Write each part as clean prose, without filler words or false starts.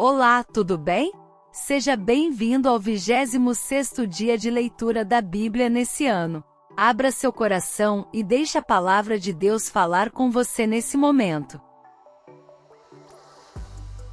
Olá, tudo bem? Seja bem-vindo ao 26º dia de leitura da Bíblia nesse ano. Abra seu coração e deixe a palavra de Deus falar com você nesse momento.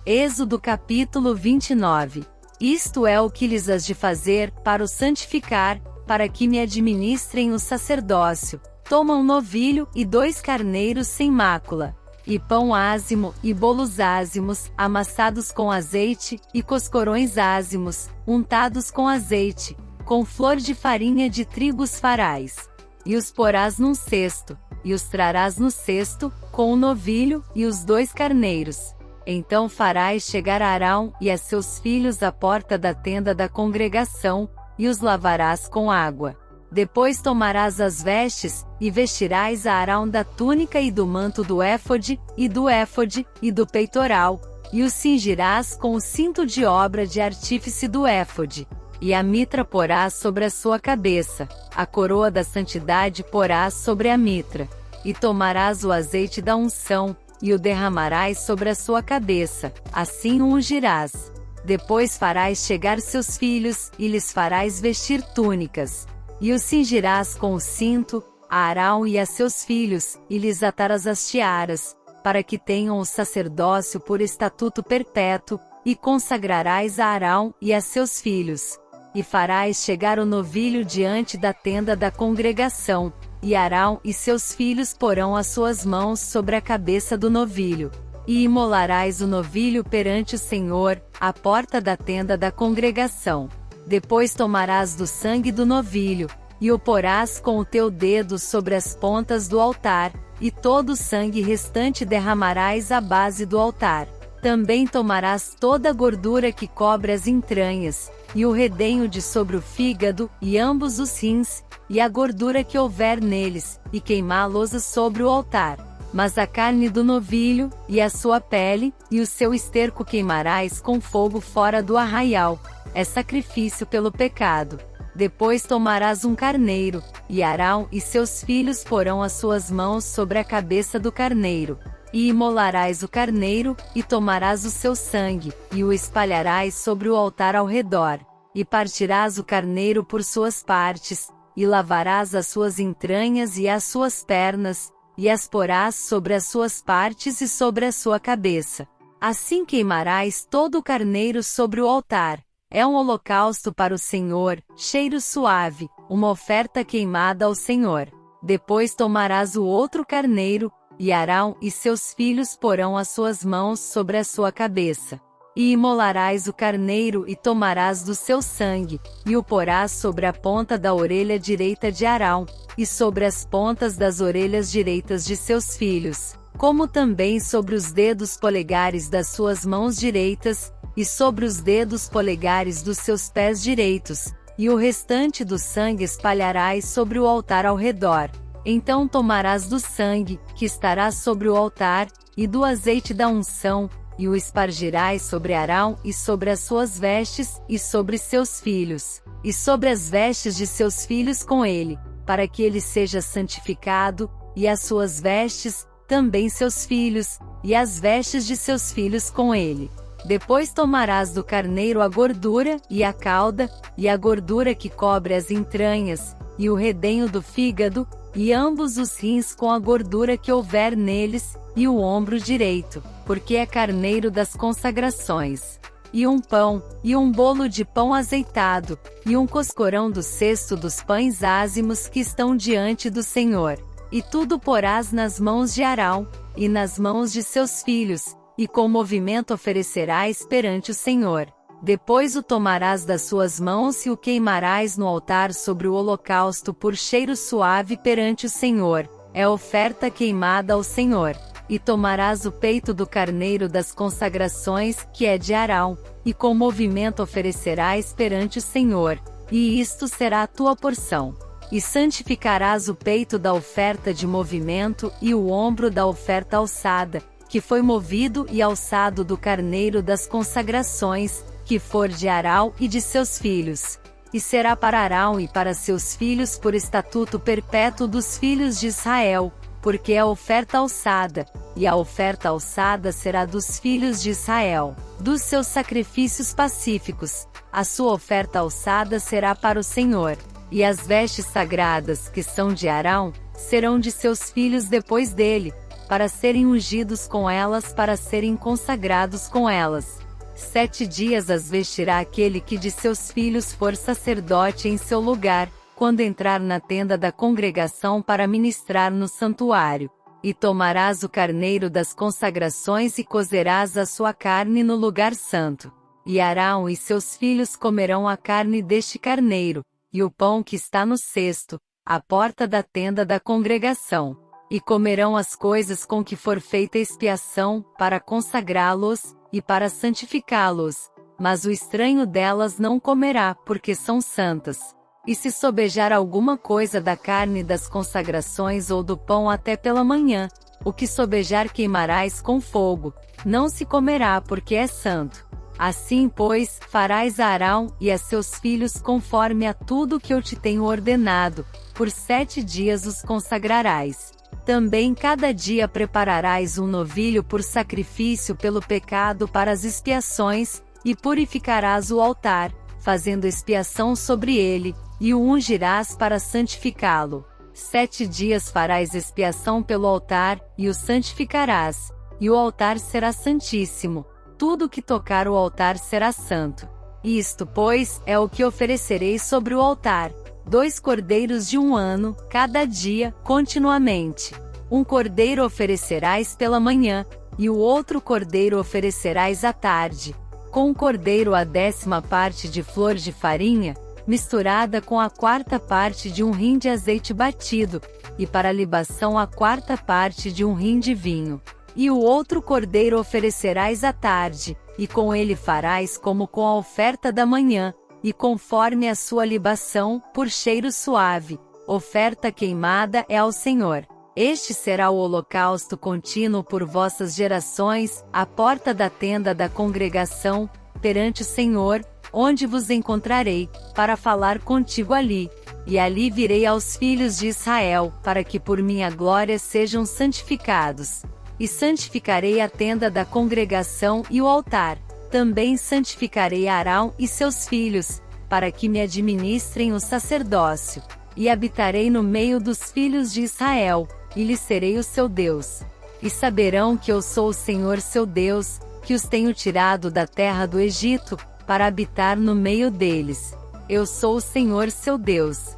Êxodo capítulo 29. Isto é o que lhes has de fazer, para o santificar, para que me administrem o sacerdócio. Toma um novilho e 2 carneiros sem mácula, e pão ázimo, e bolos ázimos, amassados com azeite, e coscorões ázimos, untados com azeite, com flor de farinha de trigo os farás. E os porás num cesto, e os trarás no cesto, com o novilho, e os 2 carneiros. Então farás chegar a Arão e a seus filhos à porta da tenda da congregação, e os lavarás com água. Depois tomarás as vestes, e vestirás a Arão da túnica e do manto do éfode, e do peitoral, e os cingirás com o cinto de obra de artífice do éfode. E a mitra porás sobre a sua cabeça, a coroa da santidade porás sobre a mitra. E tomarás o azeite da unção, e o derramarás sobre a sua cabeça, assim o ungirás. Depois farás chegar seus filhos, e lhes farás vestir túnicas. E os cingirás com o cinto, a Arão e a seus filhos, e lhes atarás as tiaras, para que tenham o sacerdócio por estatuto perpétuo, e consagrarás a Arão e a seus filhos. E farás chegar o novilho diante da tenda da congregação, e Arão e seus filhos porão as suas mãos sobre a cabeça do novilho. E imolarás o novilho perante o Senhor, à porta da tenda da congregação. Depois tomarás do sangue do novilho, e o porás com o teu dedo sobre as pontas do altar, e todo o sangue restante derramarás à base do altar. Também tomarás toda a gordura que cobre as entranhas, e o redenho de sobre o fígado, e ambos os rins, e a gordura que houver neles, e queimá-los sobre o altar. Mas a carne do novilho, e a sua pele, e o seu esterco queimarás com fogo fora do arraial. É sacrifício pelo pecado. Depois tomarás um carneiro, e Arão e seus filhos porão as suas mãos sobre a cabeça do carneiro. E imolarás o carneiro, e tomarás o seu sangue, e o espalharás sobre o altar ao redor. E partirás o carneiro por suas partes, e lavarás as suas entranhas e as suas pernas, e as porás sobre as suas partes e sobre a sua cabeça. Assim queimarás todo o carneiro sobre o altar. É um holocausto para o Senhor, cheiro suave, uma oferta queimada ao Senhor. Depois tomarás o outro carneiro, e Arão e seus filhos porão as suas mãos sobre a sua cabeça. E imolarás o carneiro e tomarás do seu sangue, e o porás sobre a ponta da orelha direita de Arão, e sobre as pontas das orelhas direitas de seus filhos, como também sobre os dedos polegares das suas mãos direitas, e sobre os dedos polegares dos seus pés direitos, e o restante do sangue espalharás sobre o altar ao redor. Então tomarás do sangue, que estará sobre o altar, e do azeite da unção, e o espargirás sobre Arão e sobre as suas vestes, e sobre seus filhos, e sobre as vestes de seus filhos com ele, para que ele seja santificado, e as suas vestes, também seus filhos, e as vestes de seus filhos com ele. Depois tomarás do carneiro a gordura, e a cauda, e a gordura que cobre as entranhas, e o redenho do fígado, e ambos os rins com a gordura que houver neles, e o ombro direito, porque é carneiro das consagrações. E um pão, e um bolo de pão azeitado, e um coscorão do cesto dos pães ázimos que estão diante do Senhor. E tudo porás nas mãos de Arão, e nas mãos de seus filhos, e com movimento oferecerás perante o Senhor. Depois o tomarás das suas mãos e o queimarás no altar sobre o holocausto por cheiro suave perante o Senhor. É oferta queimada ao Senhor. E tomarás o peito do carneiro das consagrações, que é de Arão, e com movimento oferecerás perante o Senhor. E isto será a tua porção. E santificarás o peito da oferta de movimento e o ombro da oferta alçada, que foi movido e alçado do carneiro das consagrações, que for de Arão e de seus filhos. E será para Arão e para seus filhos por estatuto perpétuo dos filhos de Israel, porque é oferta alçada, e a oferta alçada será dos filhos de Israel, dos seus sacrifícios pacíficos. A sua oferta alçada será para o Senhor, e as vestes sagradas que são de Arão, serão de seus filhos depois dele, para serem ungidos com elas, para serem consagrados com elas. 7 dias as vestirá aquele que de seus filhos for sacerdote em seu lugar, quando entrar na tenda da congregação para ministrar no santuário. E tomarás o carneiro das consagrações e cozerás a sua carne no lugar santo. E Arão e seus filhos comerão a carne deste carneiro, e o pão que está no cesto, à porta da tenda da congregação. E comerão as coisas com que for feita expiação, para consagrá-los, e para santificá-los. Mas o estranho delas não comerá, porque são santas. E se sobejar alguma coisa da carne das consagrações ou do pão até pela manhã, o que sobejar queimarás com fogo, não se comerá porque é santo. Assim, pois, farás a Arão e a seus filhos conforme a tudo que eu te tenho ordenado, por 7 dias os consagrarás. Também cada dia prepararás um novilho por sacrifício pelo pecado para as expiações, e purificarás o altar, fazendo expiação sobre ele, e o ungirás para santificá-lo. 7 dias farás expiação pelo altar, e o santificarás, e o altar será santíssimo. Tudo que tocar o altar será santo. Isto, pois, é o que oferecereis sobre o altar: 2 cordeiros de 1 ano, cada dia, continuamente. 1 cordeiro oferecerás pela manhã, e o outro cordeiro oferecerás à tarde. Com o cordeiro a 10ª parte de flor de farinha, misturada com a 4ª parte de 1 rim de azeite batido, e para a libação a 4ª parte de 1 rim de vinho. E o outro cordeiro oferecerás à tarde, e com ele farás como com a oferta da manhã, e conforme a sua libação, por cheiro suave, oferta queimada é ao Senhor. Este será o holocausto contínuo por vossas gerações, à porta da tenda da congregação, perante o Senhor, onde vos encontrarei, para falar contigo ali. E ali virei aos filhos de Israel, para que por minha glória sejam santificados. E santificarei a tenda da congregação e o altar. Também santificarei Arão e seus filhos, para que me administrem o sacerdócio. E habitarei no meio dos filhos de Israel, e lhes serei o seu Deus. E saberão que eu sou o Senhor seu Deus, que os tenho tirado da terra do Egito, para habitar no meio deles. Eu sou o Senhor seu Deus.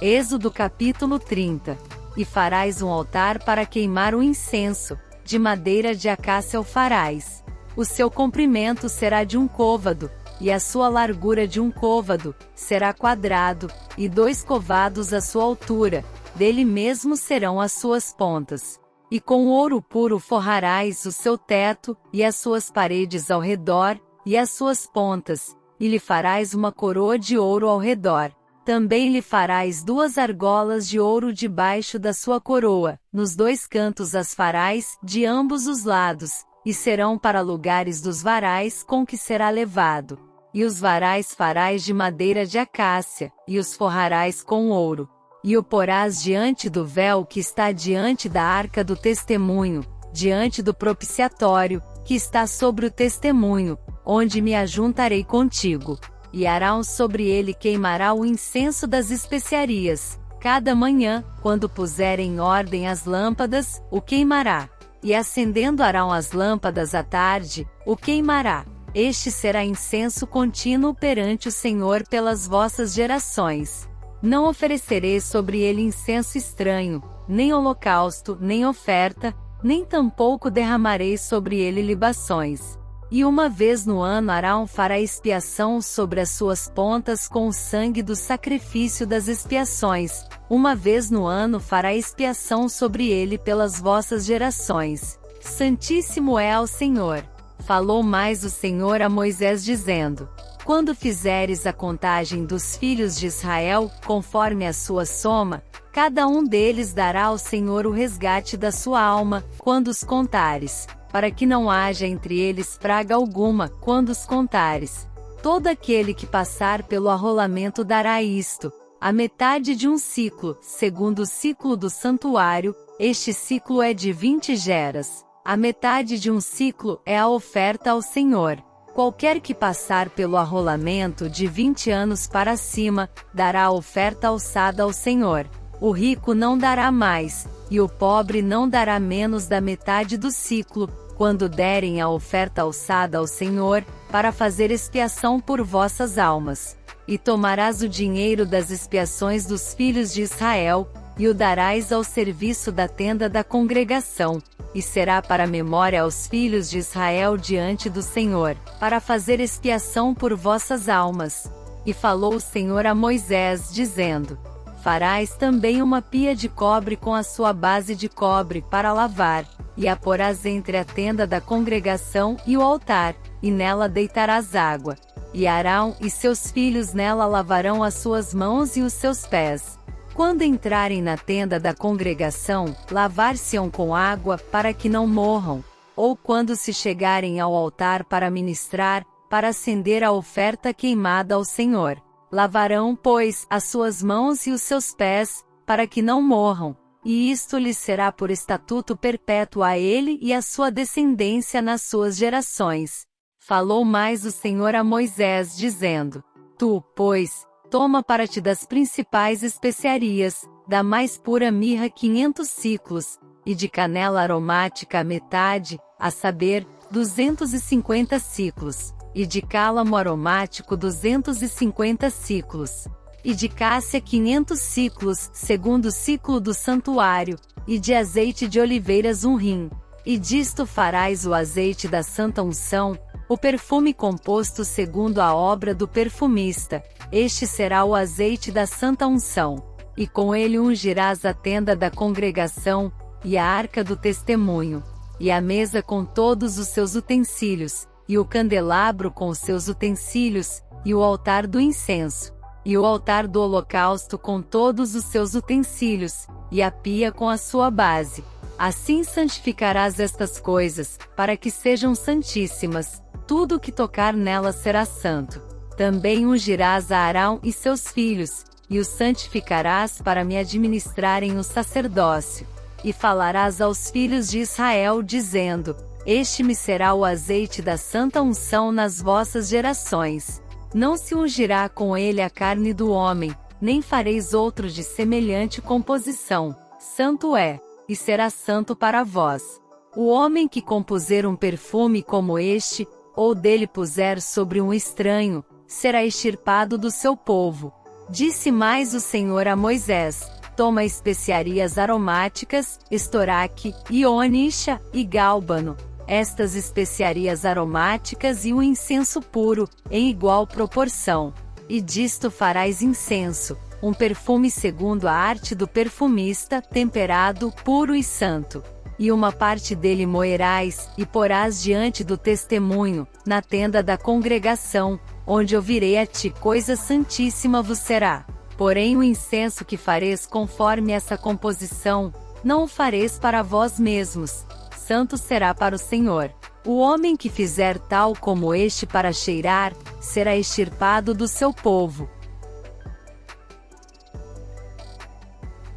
Êxodo capítulo 30. E farás um altar para queimar o incenso, de madeira de acácia o farás. O seu comprimento será de 1 côvado, e a sua largura de 1 côvado, será quadrado, e 2 covados a sua altura, dele mesmo serão as suas pontas. E com ouro puro forrarás o seu teto, e as suas paredes ao redor, e as suas pontas, e lhe farás uma coroa de ouro ao redor. Também lhe farás 2 argolas de ouro debaixo da sua coroa, nos 2 cantos as farás, de ambos os lados, e serão para lugares dos varais com que será levado. E os varais farás de madeira de acácia, e os forrarás com ouro. E o porás diante do véu que está diante da arca do testemunho, diante do propiciatório, que está sobre o testemunho, onde me ajuntarei contigo. E Arão sobre ele queimará o incenso das especiarias. Cada manhã, quando puser em ordem as lâmpadas, o queimará. E acendendo Arão as lâmpadas à tarde, o queimará. Este será incenso contínuo perante o Senhor pelas vossas gerações. Não oferecereis sobre ele incenso estranho, nem holocausto, nem oferta, nem tampouco derramareis sobre ele libações. E uma vez no ano Arão fará expiação sobre as suas pontas com o sangue do sacrifício das expiações. Uma vez no ano fará expiação sobre ele pelas vossas gerações. Santíssimo é ao Senhor. Falou mais o Senhor a Moisés dizendo: quando fizeres a contagem dos filhos de Israel, conforme a sua soma, cada um deles dará ao Senhor o resgate da sua alma, quando os contares, para que não haja entre eles praga alguma, quando os contares. Todo aquele que passar pelo arrolamento dará isto: a metade de um ciclo, segundo o ciclo do santuário, este ciclo é de 20 geras. A metade de um ciclo é a oferta ao Senhor. Qualquer que passar pelo arrolamento de 20 anos para cima, dará a oferta alçada ao Senhor. O rico não dará mais, e o pobre não dará menos da metade do ciclo, quando derem a oferta alçada ao Senhor, para fazer expiação por vossas almas. E tomarás o dinheiro das expiações dos filhos de Israel, e o darás ao serviço da tenda da congregação, e será para memória aos filhos de Israel diante do Senhor, para fazer expiação por vossas almas. E falou o Senhor a Moisés, dizendo: Farás também uma pia de cobre com a sua base de cobre para lavar, e a porás entre a tenda da congregação e o altar, e nela deitarás água. E Arão e seus filhos nela lavarão as suas mãos e os seus pés. Quando entrarem na tenda da congregação, lavar-se-ão com água, para que não morram. Ou quando se chegarem ao altar para ministrar, para acender a oferta queimada ao Senhor. Lavarão, pois, as suas mãos e os seus pés, para que não morram. E isto lhes será por estatuto perpétuo a ele e à sua descendência nas suas gerações. Falou mais o Senhor a Moisés, dizendo: Tu, pois, toma para ti das principais especiarias, da mais pura mirra 500 siclos, e de canela aromática a metade, a saber, 250 siclos, e de cálamo aromático 250 siclos, e de cássia 500 siclos, segundo o ciclo do santuário, e de azeite de oliveiras 1 rim. E disto farás o azeite da santa unção, o perfume composto segundo a obra do perfumista. Este será o azeite da santa unção. E com ele ungirás a tenda da congregação, e a arca do testemunho, e a mesa com todos os seus utensílios, e o candelabro com os seus utensílios, e o altar do incenso, e o altar do holocausto com todos os seus utensílios, e a pia com a sua base. Assim santificarás estas coisas, para que sejam santíssimas. Tudo o que tocar nelas será santo. Também ungirás a Arão e seus filhos, e os santificarás para me administrarem o sacerdócio. E falarás aos filhos de Israel, dizendo: Este me será o azeite da santa unção nas vossas gerações. Não se ungirá com ele a carne do homem, nem fareis outro de semelhante composição. Santo é, e será santo para vós. O homem que compuser um perfume como este, ou dele puser sobre um estranho, será extirpado do seu povo. Disse mais o Senhor a Moisés: Toma especiarias aromáticas, estoraque, ionisha e gálbano, estas especiarias aromáticas e o incenso puro, em igual proporção. E disto farás incenso, um perfume segundo a arte do perfumista, temperado, puro e santo. E uma parte dele moerás, e porás diante do testemunho, na tenda da congregação, onde ouvirei a ti coisa santíssima vos será. Porém o incenso que fareis conforme essa composição, não o fareis para vós mesmos, santo será para o Senhor. O homem que fizer tal como este para cheirar, será extirpado do seu povo.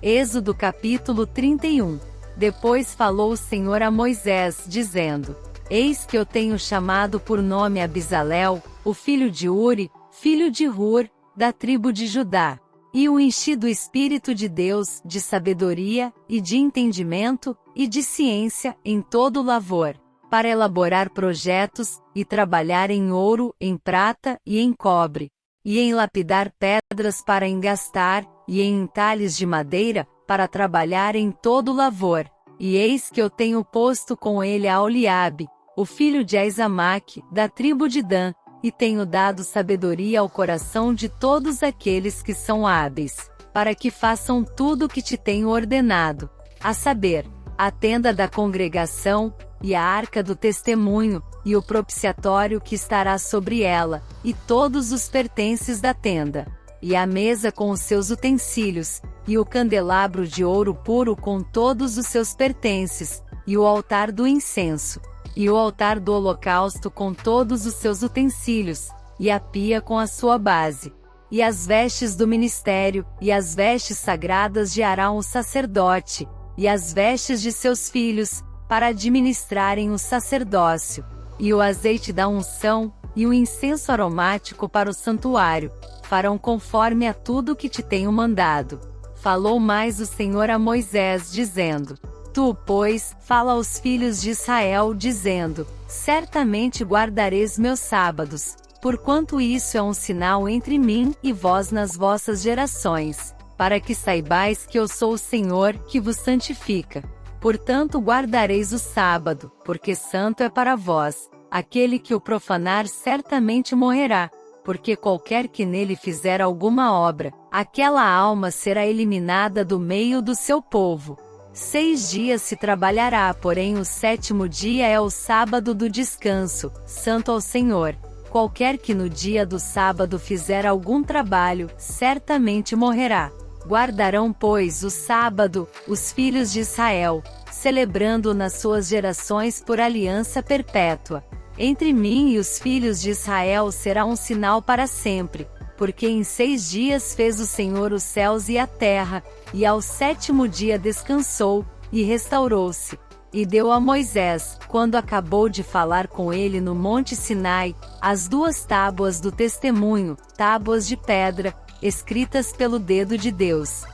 Êxodo capítulo 31. Depois falou o Senhor a Moisés, dizendo: Eis que eu tenho chamado por nome a Bezalel, o filho de Uri, filho de Hur, da tribo de Judá. E o enchi do Espírito de Deus, de sabedoria, e de entendimento, e de ciência, em todo lavor, para elaborar projetos, e trabalhar em ouro, em prata, e em cobre, e em lapidar pedras para engastar, e em entalhes de madeira, para trabalhar em todo lavor. E eis que eu tenho posto com ele a Oliabe, o filho de Aizamaque, da tribo de Dan, e tenho dado sabedoria ao coração de todos aqueles que são hábeis, para que façam tudo o que te tenho ordenado, a saber, a tenda da congregação, e a arca do testemunho, e o propiciatório que estará sobre ela, e todos os pertences da tenda, e a mesa com os seus utensílios, e o candelabro de ouro puro com todos os seus pertences, e o altar do incenso, e o altar do holocausto com todos os seus utensílios, e a pia com a sua base. e as vestes do ministério, e as vestes sagradas de Arão o sacerdote, e as vestes de seus filhos, para administrarem o sacerdócio, e o azeite da unção, e o incenso aromático para o santuário, farão conforme a tudo que te tenho mandado. Falou mais o Senhor a Moisés, dizendo: Tu, pois, fala aos filhos de Israel, dizendo: Certamente guardareis meus sábados, porquanto isso é um sinal entre mim e vós nas vossas gerações, para que saibais que eu sou o Senhor, que vos santifica. Portanto guardareis o sábado, porque santo é para vós. Aquele que o profanar certamente morrerá, porque qualquer que nele fizer alguma obra, aquela alma será eliminada do meio do seu povo. 6 dias se trabalhará, porém o 7º dia é o sábado do descanso, santo ao Senhor. Qualquer que no dia do sábado fizer algum trabalho, certamente morrerá. Guardarão, pois, o sábado, os filhos de Israel, celebrando-o nas suas gerações por aliança perpétua. Entre mim e os filhos de Israel será um sinal para sempre, porque em 6 dias fez o Senhor os céus e a terra, e ao 7º dia descansou, e restaurou-se. E deu a Moisés, quando acabou de falar com ele no monte Sinai, as 2 tábuas do testemunho, tábuas de pedra, escritas pelo dedo de Deus.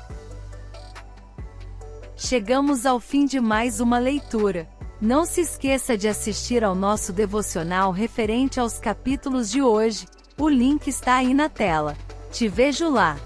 Chegamos ao fim de mais uma leitura. Não se esqueça de assistir ao nosso devocional referente aos capítulos de hoje, o link está aí na tela. Te vejo lá!